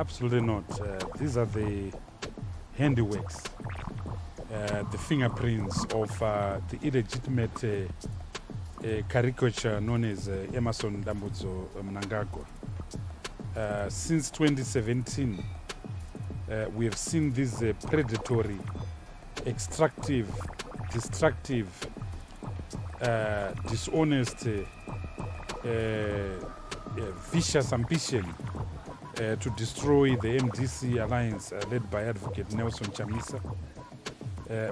Absolutely not. These are the handiworks, the fingerprints of the illegitimate caricature known as Emerson Dambudzo Mnangagwa. Since 2017, we have seen this predatory, extractive, destructive, dishonest, vicious ambition to destroy the MDC alliance led by Advocate Nelson Chamisa.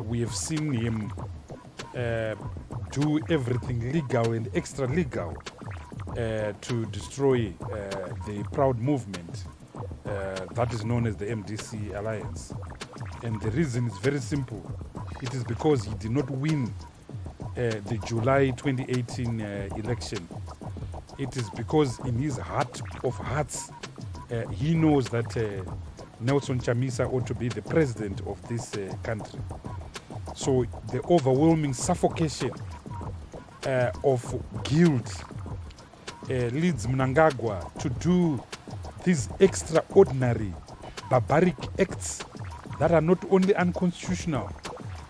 We have seen him do everything legal and extra legal to destroy the proud movement that is known as the MDC alliance. And the reason is very simple. It is because he did not win the July 2018 election. It is because in his heart of hearts, he knows that Nelson Chamisa ought to be the president of this country. So the overwhelming suffocation of guilt leads Mnangagwa to do these extraordinary, barbaric acts that are not only unconstitutional,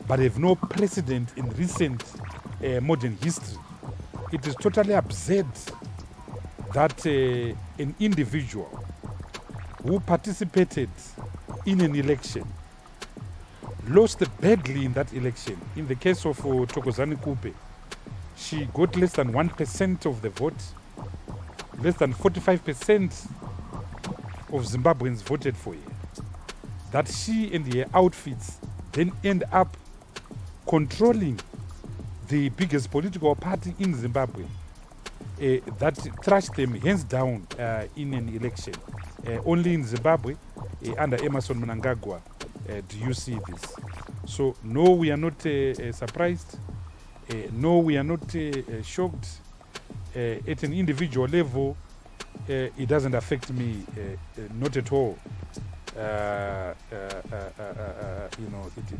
but have no precedent in recent modern history. It is totally absurd that an individual who participated in an election lost badly in that election. In the case of Thokozani Kupe, she got less than 1% of the vote. Less than 45% of Zimbabweans voted for her. That she and her outfits then end up controlling the biggest political party in Zimbabwe that thrashed them hands down in an election. Only in Zimbabwe, under Emerson Mnangagwa, do you see this. So no, we are not surprised. No, we are not shocked. At an individual level, it doesn't affect me, not at all. It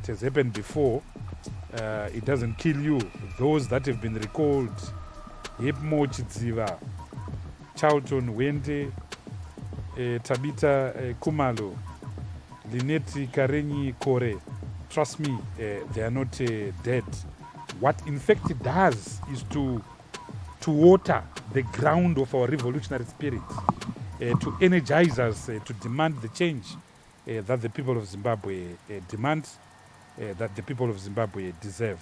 has happened before. It doesn't kill you. Those that have been recalled, Hepmo Chidziva, Charlton Wende, Tabita Kumalo, Lineti Karenyi Kore, trust me, they are not dead. What in fact it does is to water the ground of our revolutionary spirit, to energize us, to demand the change that the people of Zimbabwe demand, that the people of Zimbabwe deserve.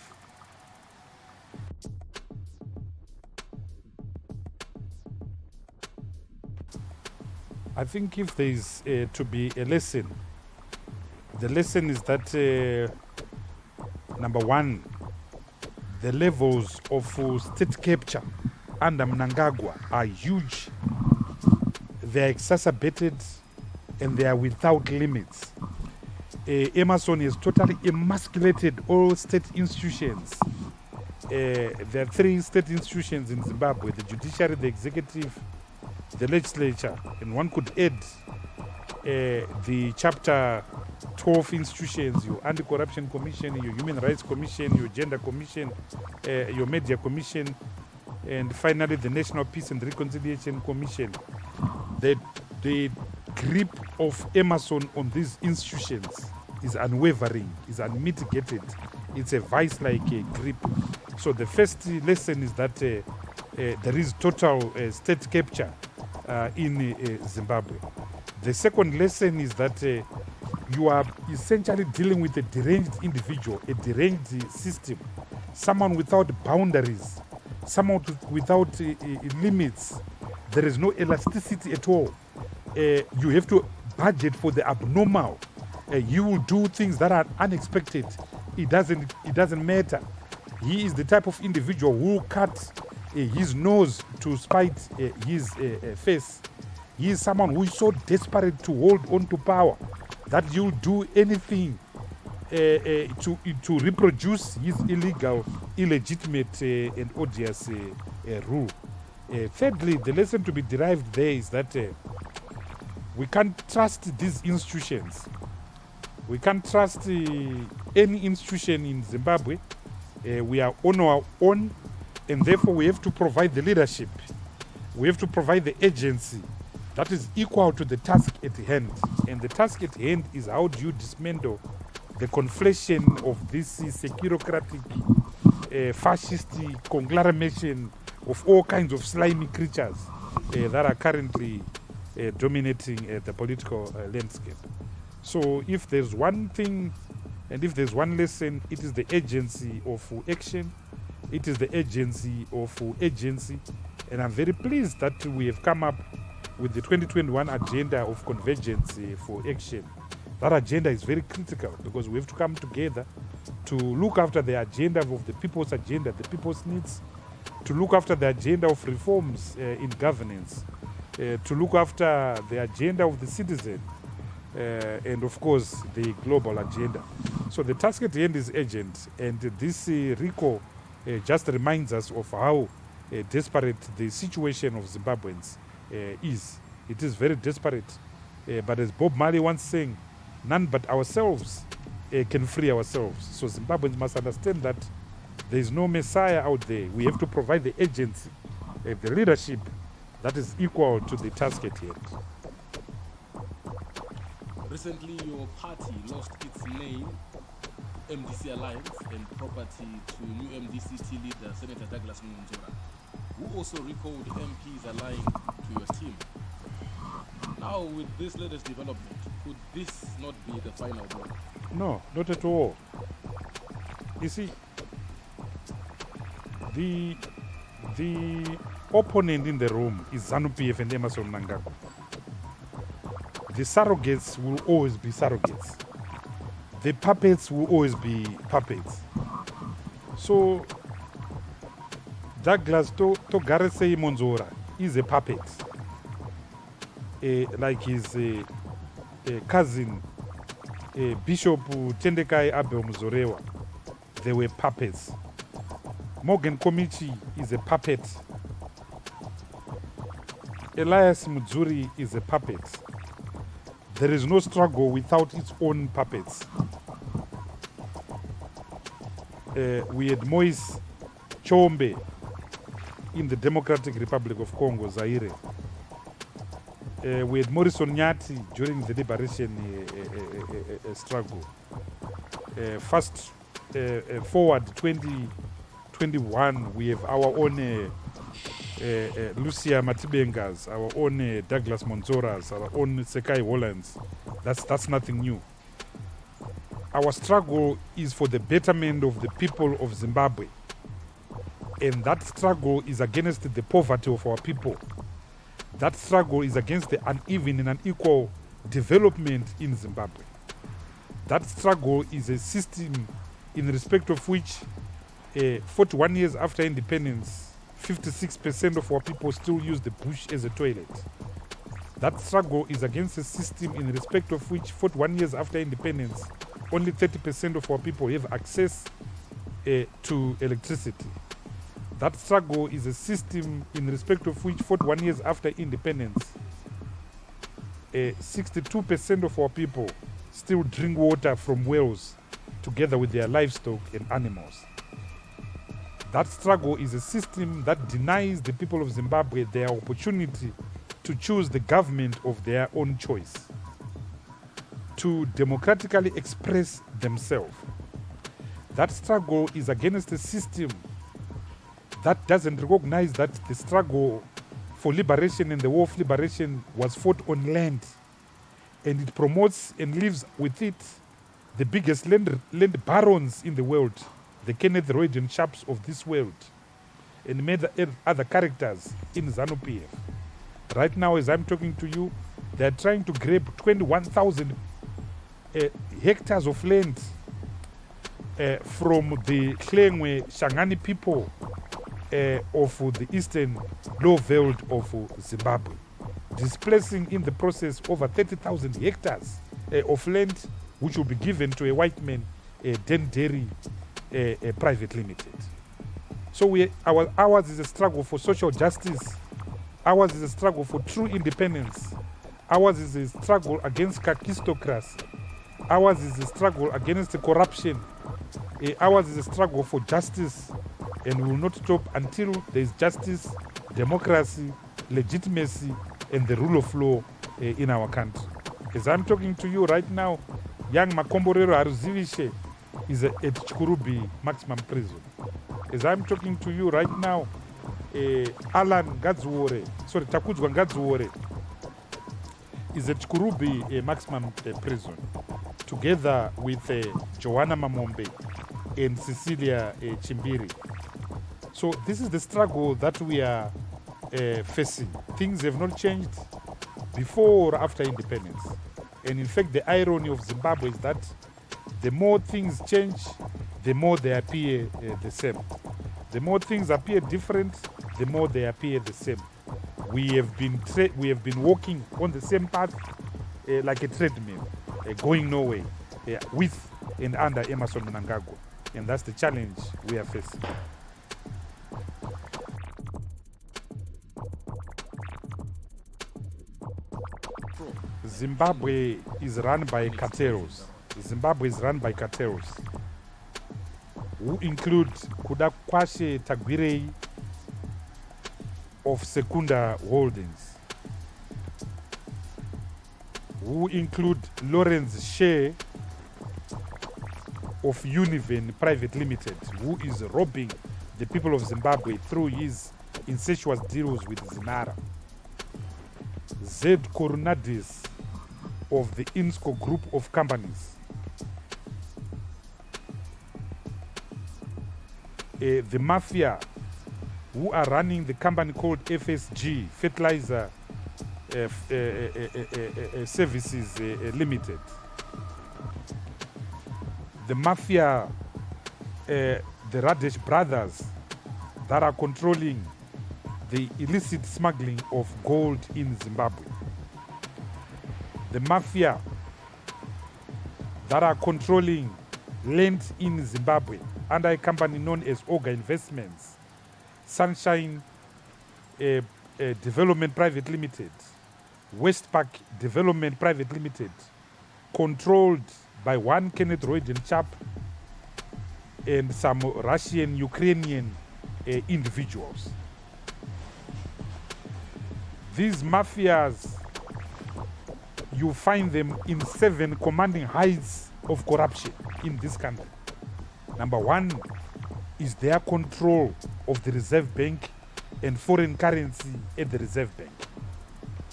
I think if there is to be a lesson, the lesson is that, number one, the levels of state capture under Mnangagwa are huge. They are exacerbated and they are without limits. Emerson has totally emasculated all state institutions. There are 3 state institutions in Zimbabwe: the judiciary, the executive, the legislature, and one could add the chapter 12 institutions, your anti-corruption commission, your human rights commission, your gender commission, your media commission, and finally the National Peace and Reconciliation Commission. The grip of Emerson on these institutions is unwavering, is unmitigated. It's a vice-like grip. So the first lesson is that there is total state capture in Zimbabwe. The second lesson is that you are essentially dealing with a deranged individual, a deranged system, someone without boundaries, someone without limits. There is no elasticity at all. You have to budget for the abnormal. You will do things that are unexpected. It doesn't matter. He is the type of individual who will cut his nose to spite his face. He is someone who is so desperate to hold on to power that you'll do anything to reproduce his illegal, illegitimate and odious rule. Thirdly, the lesson to be derived there is that we can't trust these institutions. We can't trust any institution in Zimbabwe. We are on our own, and therefore we have to provide the leadership. We have to provide the agency that is equal to the task at hand. And the task at hand is how do you dismantle the conflation of this securocratic, fascist conglomeration of all kinds of slimy creatures that are currently dominating the political landscape. So if there's one thing and if there's one lesson, it is the agency of action. It is the agency of agency. And I'm very pleased that we have come up with the 2021 agenda of convergence for action. That agenda is very critical because we have to come together to look after the agenda of the people's agenda, the people's needs, to look after the agenda of reforms in governance, to look after the agenda of the citizen, and of course the global agenda. So the task at hand is urgent, and this recall just reminds us of how desperate the situation of Zimbabweans is. It is very desperate, but as Bob Marley once sang, none but ourselves can free ourselves. So Zimbabweans must understand that there is no messiah out there. We have to provide the agency, the leadership that is equal to the task at hand. Recently, your party lost its name, MDC Alliance, and property to new MDC leader, Senator Douglas Munzora, who also recalled MPs allying to your team. Now, with this latest development, could this not be the final blow? No, not at all. You see, the opponent in the room is ZANU-PF and Emerson Mnangagwa. The surrogates will always be surrogates. The puppets will always be puppets. So, Douglas Togaresei Monzora is a puppet. Like his cousin, Bishop Tendekai Abel Muzorewa, they were puppets. Morgan Komichi is a puppet. Elias Mudzuri is a puppet. There is no struggle without its own puppets. We had Moise Chombe in the Democratic Republic of Congo, Zaire. We had Morrison Nyati during the liberation struggle. Fast forward 2021, we have our own Lucia Matibengas, our own Douglas Monzoras, our own Sekai Hollands. That's nothing new. Our struggle is for the betterment of the people of Zimbabwe. And that struggle is against the poverty of our people. That struggle is against the uneven and unequal development in Zimbabwe. That struggle is a system in respect of which 41 years after independence, 56% of our people still use the bush as a toilet. That struggle is against a system in respect of which 41 years after independence, only 30% of our people have access to electricity. That struggle is a system in respect of which 41 years after independence, 62% of our people still drink water from wells together with their livestock and animals. That struggle is a system that denies the people of Zimbabwe their opportunity to choose the government of their own choice, to democratically express themselves. That struggle is against a system that doesn't recognize that the struggle for liberation and the war of liberation was fought on land, and it promotes and lives with it the biggest land barons in the world, the Kenneth Royd and Sharps of this world, and many other characters in ZANU-PF. Right now, as I'm talking to you, they are trying to grab 21,000 hectares of land from the Klengwe Shangani people of the eastern low veld of Zimbabwe, displacing in the process over 30,000 hectares of land which will be given to a white man, Den Dairy Private Limited. So ours is a struggle for social justice. Ours is a struggle for true independence. Ours is a struggle against kakistocracy. Ours is a struggle against corruption. Ours is a struggle for justice, and we will not stop until there is justice, democracy, legitimacy, and the rule of law in our country. As I'm talking to you right now, young Makomborero Haruzivishe is at Chikurubi maximum prison. As I'm talking to you right now, Alan Takuzwa Ngadziwore is at Chikurubi maximum prison, together with Joanna Mamombe and Cecilia Chimbiri. So this is the struggle that we are facing. Things have not changed before or after independence. And in fact, the irony of Zimbabwe is that the more things change, the more they appear the same. The more things appear different, the more they appear the same. We have been walking on the same path like a treadmill, going nowhere, with and under Emerson Mnangagwa. And that's the challenge we are facing. Zimbabwe is run by cartels. Zimbabwe is run by cartels who include Kudakwashe Tagwirei of Secunda Holdings, who include Lawrence Shea of Univen Private Limited, who is robbing the people of Zimbabwe through his incestuous deals with Zinara. Zed Korunadis of the INSCO group of companies. The mafia who are running the company called FSG, Fertilizer Services Limited. The mafia, the Radesh brothers that are controlling the illicit smuggling of gold in Zimbabwe. The mafia that are controlling land in Zimbabwe under a company known as Oga Investments, Sunshine Development Private Limited, West Park Development Private Limited, controlled by one Kenneth Royden chap and some Russian, Ukrainian individuals. These mafias, you find them in 7 commanding heights of corruption in this country. Number 1 is their control of the Reserve Bank and foreign currency at the Reserve Bank.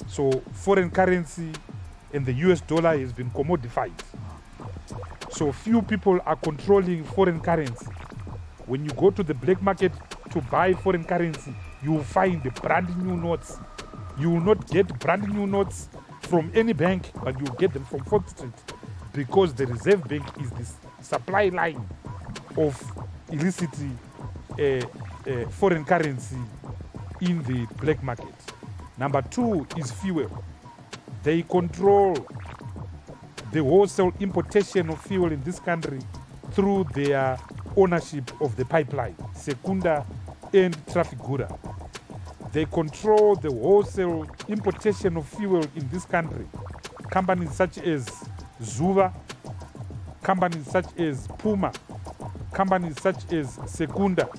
So foreign currency and the US dollar has been commodified. So few people are controlling foreign currency. When you go to the black market to buy foreign currency, you will find the brand new notes. You will not get brand new notes from any bank, but you get them from 4th Street, because the Reserve Bank is the supply line of illicit foreign currency in the black market. Number 2 is fuel. They control the wholesale importation of fuel in this country through their ownership of the pipeline, Secunda and Trafigura. They control the wholesale importation of fuel in this country. Companies such as Zuva, companies such as Puma, companies such as Secunda,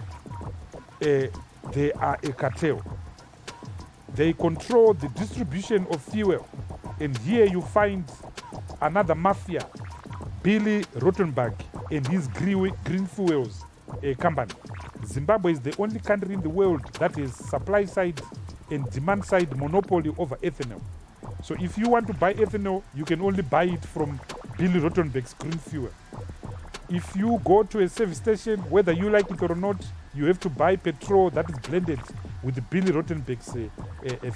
they are a cartel. They control the distribution of fuel. And here you find another mafia, Billy Rottenberg and his Green Fuels company. Zimbabwe is the only country in the world that has supply side and demand side monopoly over ethanol. So if you want to buy ethanol, you can only buy it from Billy Rottenberg's Green Fuel. If you go to a service station, whether you like it or not, you have to buy petrol that is blended with the Billy Rottenberg's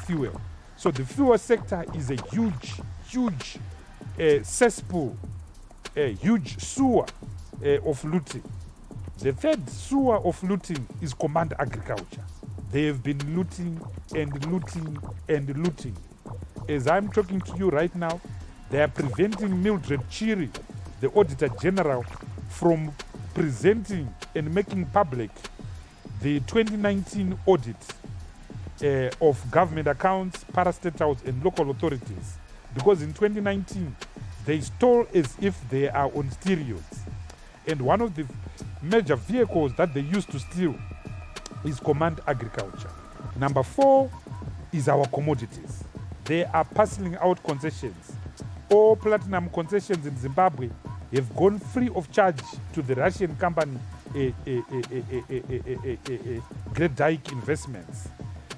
fuel. So the fuel sector is a huge cesspool, a huge sewer of looting. The third sewer of looting is Command Agriculture. They have been looting and looting and looting. As I'm talking to you right now, they are preventing Mildred Chiri, the Auditor General, from presenting and making public the 2019 audit of government accounts, parastatals and local authorities. Because in 2019, they stole as if they are on steroids. And one of the major vehicles that they used to steal is Command Agriculture. Number 4 is our commodities. they are parceling out concessions. All platinum concessions in Zimbabwe have gone free of charge to the Russian company Great Dyke Investments.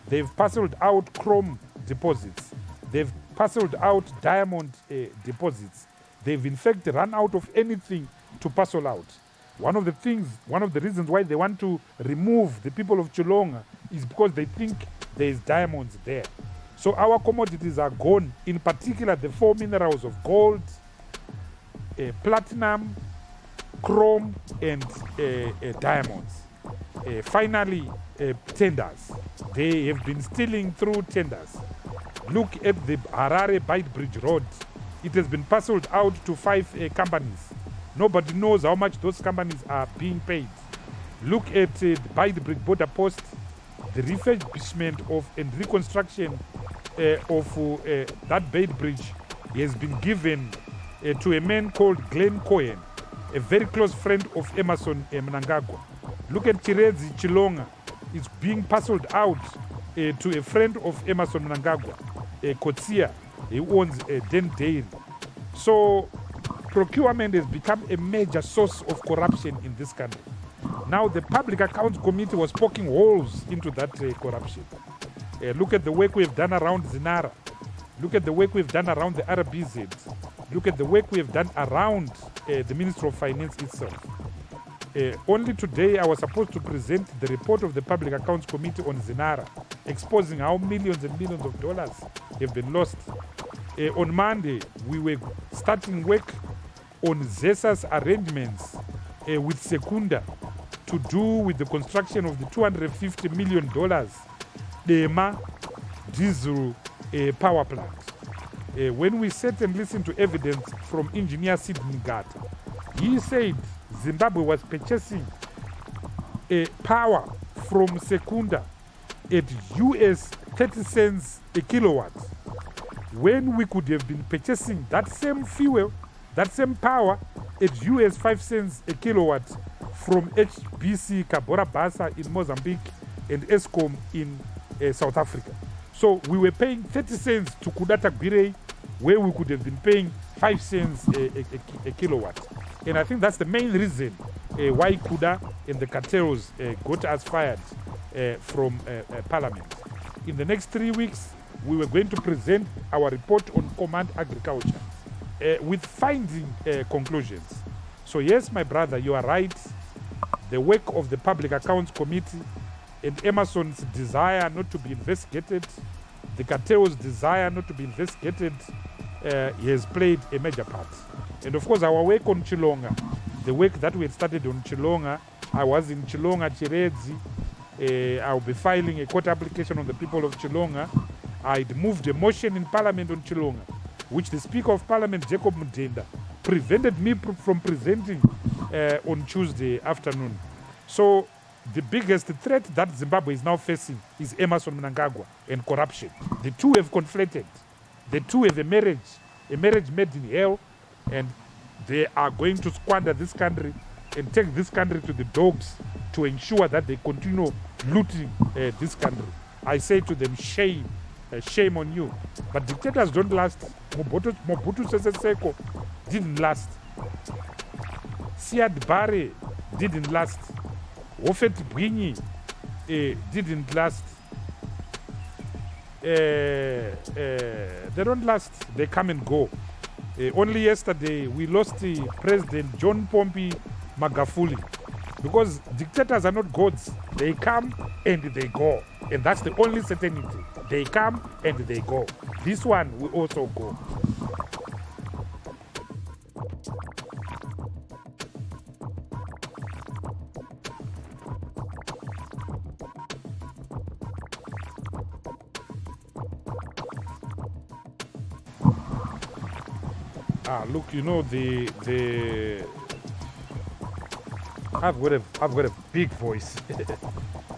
They've parceled out chrome deposits. They've parceled out diamond deposits. They've in fact run out of anything to parcel out. One of the reasons why they want to remove the people of Chilonga is because they think there is diamonds there. So our commodities are gone, in particular the 4 minerals of gold, platinum, chrome, and diamonds. Finally, tenders. They have been stealing through tenders. Look at the Harare Byte Bridge Road. It has been parceled out to 5 companies. Nobody knows how much those companies are being paid. Look at the Byte Bridge Border Post. The refurbishment of and reconstruction of that Byte Bridge has been given to a man called Glenn Cohen, a very close friend of Emerson Mnangagwa. Look at Chirezi Chilonga. It's being parceled out to a friend of Emerson Mnangagwa, Kotsia. He owns Den Dairy. So procurement has become a major source of corruption in this country. Now the Public Accounts Committee was poking holes into that corruption. Look at the work we've done around Zinara. Look at the work we've done around the RBZ. Look at the work we've done around the Ministry of Finance itself. Only today I was supposed to present the report of the Public Accounts Committee on Zinara, exposing how millions and millions of dollars have been lost. On Monday, we were starting work on ZESA's arrangements with Secunda to do with the construction of the $250 million Dema diesel power plant. When we sat and listened to evidence from engineer Sid Ngata, he said Zimbabwe was purchasing power from Secunda at US 30 cents a kilowatt, when we could have been purchasing that same fuel, that same power at US 5 cents a kilowatt from HBC Cabora Bassa in Mozambique and Eskom in South Africa. So we were paying 30 cents to Kudata Gwire, where we could have been paying 5 cents a kilowatt. And I think that's the main reason why Kuda and the cartels got us fired from Parliament. In the next 3 weeks, we were going to present our report on command agriculture with finding conclusions. So yes, my brother, you are right. The work of the Public Accounts Committee and Emerson's desire not to be investigated, the cartel's desire not to be investigated, he has played a major part. And of course, our work on Chilonga, the work that we had started on Chilonga, I was in Chilonga, Chirezi. I'll be filing a court application on the people of Chilonga. I'd moved a motion in Parliament on Chilonga, which the Speaker of Parliament, Jacob Mudenda, prevented me from presenting on Tuesday afternoon. So the biggest threat that Zimbabwe is now facing is Emerson Mnangagwa and corruption. The two have conflated. The two have a marriage made in hell, and they are going to squander this country and take this country to the dogs to ensure that they continue looting this country. I say to them, shame. Shame on you. But dictators don't last. Mobutu Sese Seko didn't last. Siad Barre didn't last. Wofet Bwinyi didn't last. They don't last. They come and go. Only yesterday we lost President John Pombe Magufuli, because dictators are not gods. They come and they go, and that's the only certainty. They come and they go. This one will also go. Look, you know, I've got a big voice,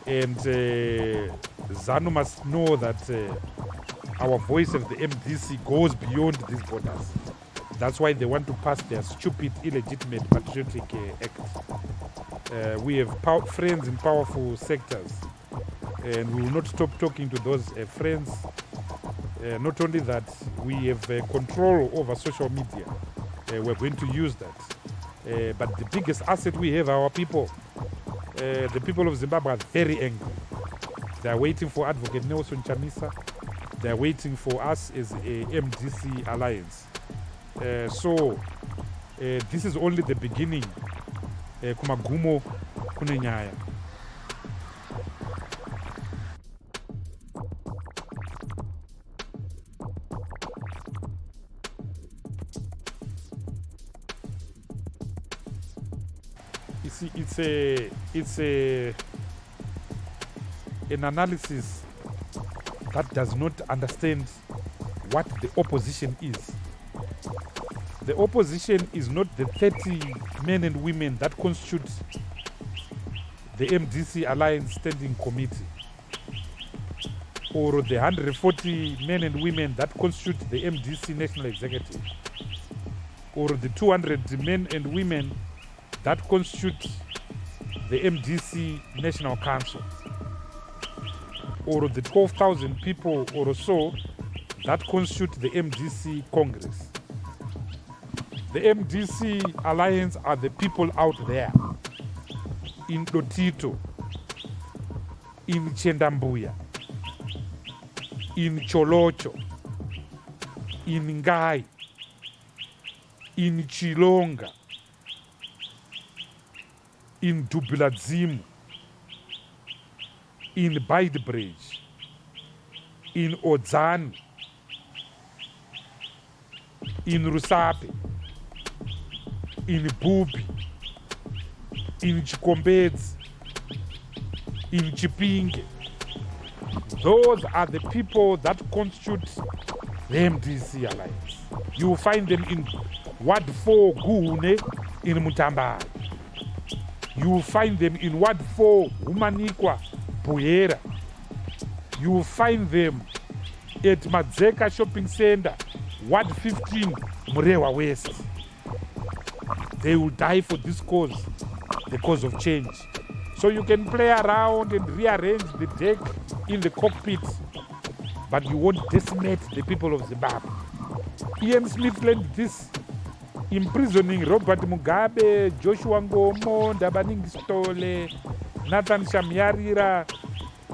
and ZANU must know that our voice of the MDC goes beyond these borders. That's why they want to pass their stupid, illegitimate patriotic act. We have friends in powerful sectors, and we will not stop talking to those friends. Not only that, we have control over social media. We're going to use that. But the biggest asset we have are our people. The people of Zimbabwe are very angry. They are waiting for Advocate Nelson Chamisa. They are waiting for us as a MDC alliance. So this is only the beginning. Kumagumo kunenyaya. You see, it's an analysis that does not understand what the opposition is. The opposition is not the 30 men and women that constitute the MDC Alliance Standing Committee, or the 140 men and women that constitute the MDC National Executive, or the 200 men and women that constitute the MDC National Council, or the 12,000 people or so that constitute the MDC Congress. The MDC Alliance are the people out there in Lotito, in Chendambuya, in Cholocho, in Ngai, in Chilonga, in Dubiladzimu, in Beitbridge, in Odzani, in Rusape, in Bubi, in Chikombedzi, in Chipinge. Those are the people that constitute the MDC Alliance. You will find them in Ward 4 Guhune in Mutambara. You will find them in Ward 4 Humanikwa Buyera. You will find them at Madzeka Shopping Center, Ward 15 Murewa West. They will die for this cause, the cause of change. So you can play around and rearrange the deck in the cockpit, but you won't decimate the people of Zimbabwe. Ian Smith learned this, imprisoning Robert Mugabe, Joshua Ngomo, Ndabaningi Stole, Nathan Shamyarira,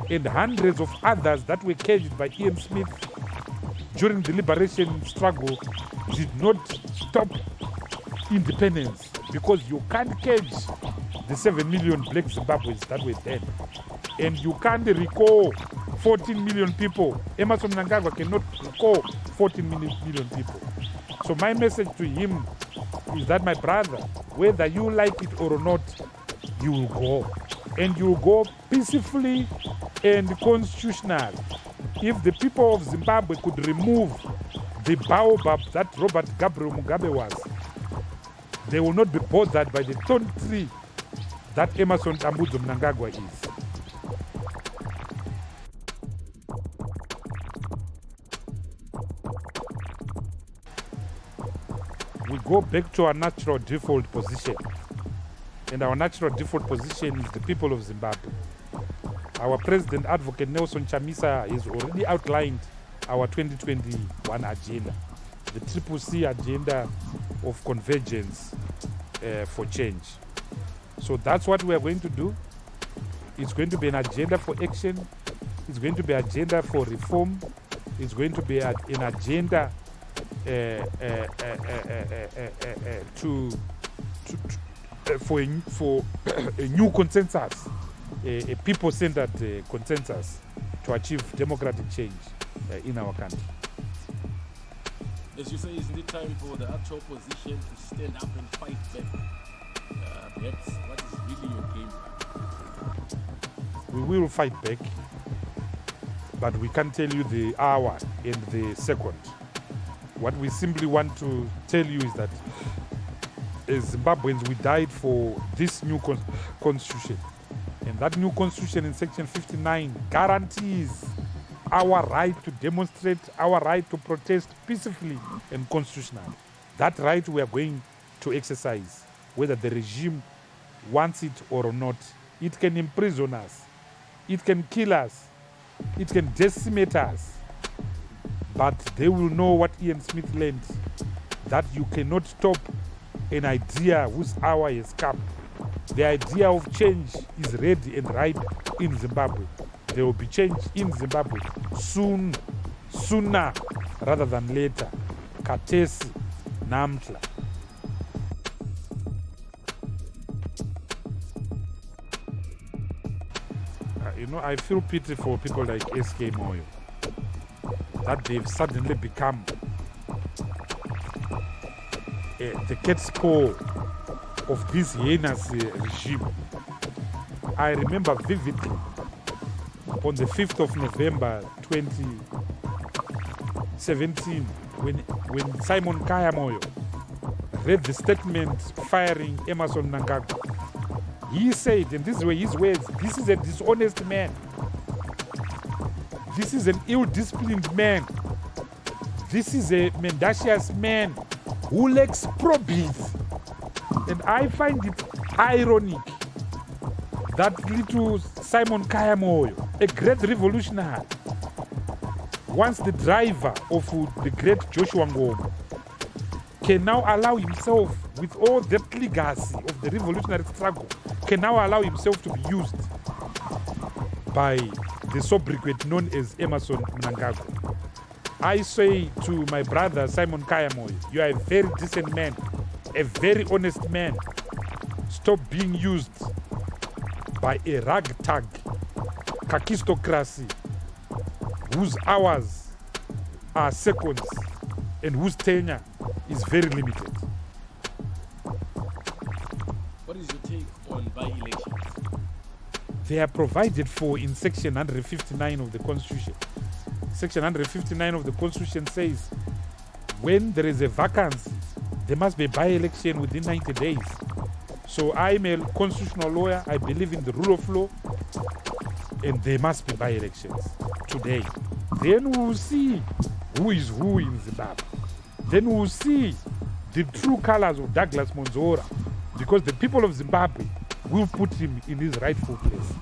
and hundreds of others that were caged by Ian Smith during the liberation struggle did not stop independence, because you can't cage the 7 million black Zimbabweans that were dead, and you can't recall 14 million people. Emerson Mnangagwa cannot recall 14 million people. So my message to him is that, my brother, whether you like it or not, you will go, and you will go peacefully and constitutional. If the people of Zimbabwe could remove the baobab that Robert Gabriel Mugabe was, they will not be bothered by the thorn tree that Emerson Tambudzo Mnangagwa is. We go back to our natural default position. And our natural default position is the people of Zimbabwe. Our President Advocate Nelson Chamisa has already outlined our 2021 agenda, the Triple C agenda of convergence for change. So that's what we are going to do. It's going to be an agenda for action. It's going to be an agenda for reform. It's going to be an agenda for a new consensus, a people-centered consensus to achieve democratic change in our country. As you say, isn't it time for the actual opposition to stand up and fight back? Perhaps what is really your game plan? We will fight back, but we can't tell you the hour and the second. What we simply want to tell you is that as Zimbabweans, we died for this new constitution. And that new constitution in section 59 guarantees our right to demonstrate, our right to protest peacefully and constitutionally. That right we are going to exercise, whether the regime wants it or not. It can imprison us. It can kill us. It can decimate us. but they will know what Ian Smith learned, that you cannot stop an idea whose hour has come. The idea of change is ready and ripe in Zimbabwe. There will be change in Zimbabwe sooner rather than later. Katesi Namtla. I feel pity for people like SK Moyo, that they've suddenly become the cat's paw of this heinous regime. I remember vividly on the 5th of November 2017 when Simon Kayamoyo read the statement firing Emerson Mnangagwa. He said, and these were his words, this is a dishonest man. This is an ill-disciplined man. This is a mendacious man who lacks probity. And I find it ironic that little Simon Kayamoyo, a great revolutionary, once the driver of the great Joshua Ngoma, can now allow himself, with all that legacy of the revolutionary struggle, can now allow himself to be used by the sobriquet known as Emerson Mnangagwa. I say to my brother Simon Kayamoyo, you are a very decent man, a very honest man. Stop being used by a ragtag kakistocracy whose hours are seconds and whose tenure is very limited. What is your take on by-elections? They are provided for in section 159 of the Constitution. Section 159 of the Constitution says when there is a vacancy, there must be a by-election within 90 days. So I'm a constitutional lawyer. I believe in the rule of law, and there must be by-elections today. Then we'll see who is who in Zimbabwe. Then we'll see the true colors of Douglas Monzora, because the people of Zimbabwe will put him in his rightful place.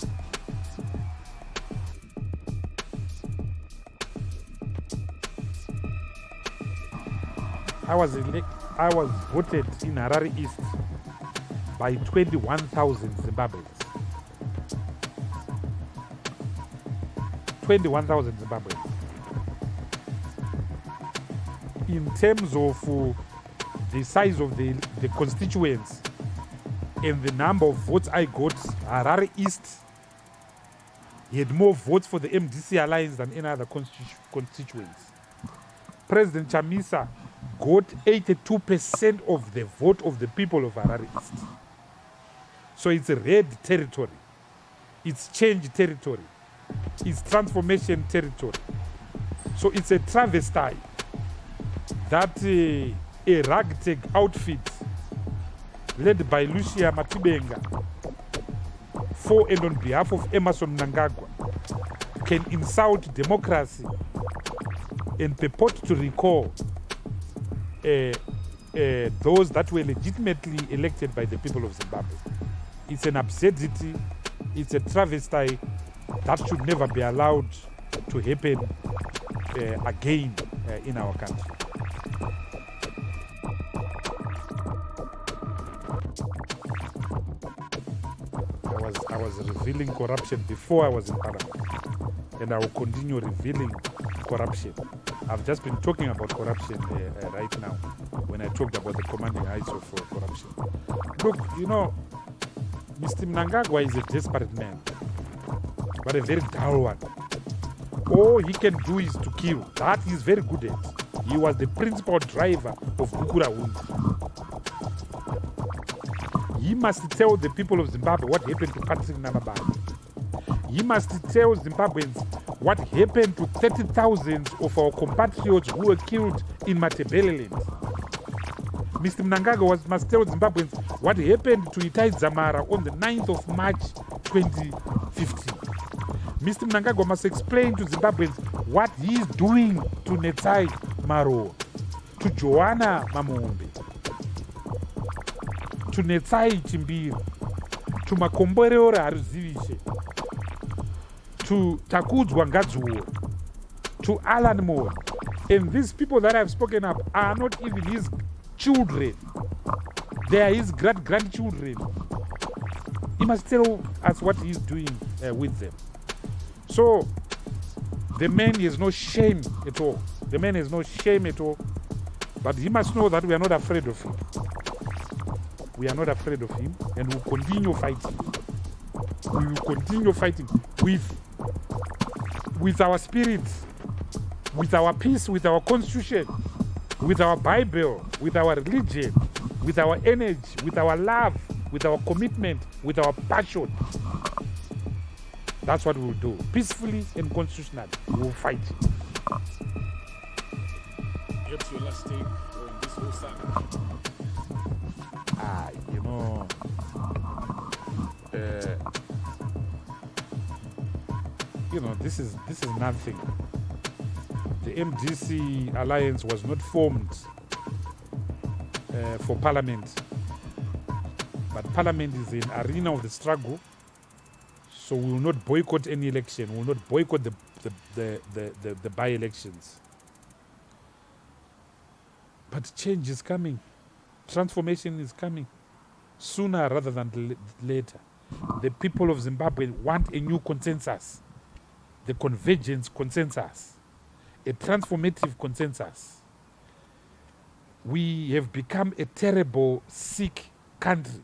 I was voted in Harare East by 21,000 Zimbabweans. 21,000 Zimbabweans. In terms of the size of the constituents and the number of votes I got, Harare East had more votes for the MDC alliance than any other constituents. President Chamisa got 82% of the vote of the people of Harare East. So it's a red territory. It's change territory. It's transformation territory. So it's a travesty that a ragtag outfit led by Lucia Matibenga for and on behalf of Emerson Mnangagwa can insult democracy and purport to recall those that were legitimately elected by the people of Zimbabwe. It's an absurdity, it's a travesty that should never be allowed to happen again in our country. I was revealing corruption before I was in Parliament, and I will continue revealing corruption. I've just been talking about corruption right now when I talked about the commanding heights of corruption. Look, Mr. Mnangagwa is a desperate man, but a very dull one. All he can do is to kill. That he's very good at. He was the principal driver of Gukura Wundi. He must tell the people of Zimbabwe what happened to Patrick Namabani. He must tell Zimbabweans what happened to 30,000 of our compatriots who were killed in Matebeleland. Mr. Mnangagwa must tell Zimbabweans what happened to Itai Dzamara on the 9th of March 2015. Mr. Mnangagwa must explain to Zimbabweans what he is doing to Netsai Maro, to Joanna Mamombe, to Netsai Chimbiri, to Makomboreora Haruzivishe, to Takudzwa Ngazuo, to Alan Moore, And these people that I've spoken of are not even his children. They are his grandchildren. He must tell us what he's doing with them. So the man has no shame at all. The man has no shame at all. But he must know that we are not afraid of him. We are not afraid of him, and we'll continue fighting. We will continue fighting with our spirit, with our peace, with our constitution, with our Bible, with our religion, with our energy, with our love, with our commitment, with our passion. That's what we will do. Peacefully and constitutionally, we will fight. What's your last take on this whole saga? This is nothing. The MDC alliance was not formed for parliament, but parliament is an arena of the struggle. So we will not boycott any election. We will not boycott the by-elections. But change is coming. Transformation is coming sooner rather than later. The people of Zimbabwe want a new consensus, the convergence consensus, a transformative consensus. We have become a terrible, sick country